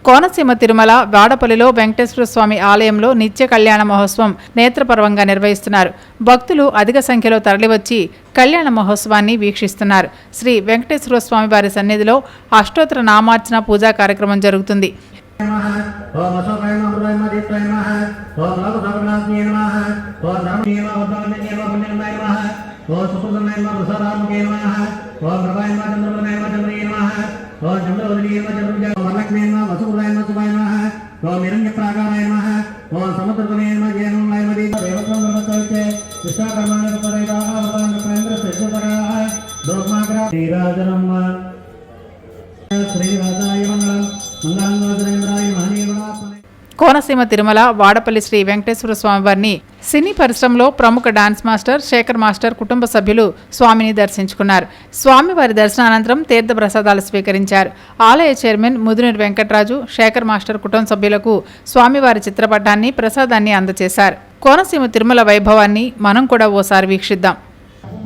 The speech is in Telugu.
కోనసీమ తిరుమల వాడపల్లిలో వెంకటేశ్వర స్వామి ఆలయంలో నిత్య కళ్యాణ మహోత్సవం నేత్రపర్వంగా నిర్వహిస్తున్నారు. భక్తులు అధిక సంఖ్యలో తరలివచ్చి కళ్యాణ మహోత్సవాన్ని వీక్షిస్తున్నారు. శ్రీ వెంకటేశ్వర స్వామి వారి సన్నిధిలో అష్టోత్తర నామార్చన పూజా కార్యక్రమం జరుగుతుంది. కోనసీమ తిరుమల వాడపల్లి శ్రీ వెంకటేశ్వర స్వామి వారిని సినీ పరిశ్రమలో ప్రముఖ డాన్స్ మాస్టర్ శేఖర్ మాస్టర్ కుటుంబ సభ్యులు స్వామిని దర్శించుకున్నారు. స్వామివారి దర్శనానంతరం తీర్థ ప్రసాదాలు స్వీకరించారు. ఆలయ చైర్మన్ ముదినేని వెంకటరాజు శేఖర్ మాస్టర్ కుటుంబ సభ్యులకు స్వామివారి చిత్రపటాన్ని ప్రసాదాన్ని అందజేశారు. కోనసీమ తిరుమల వైభవాన్ని మనం కూడా ఓసారి వీక్షిద్దాం.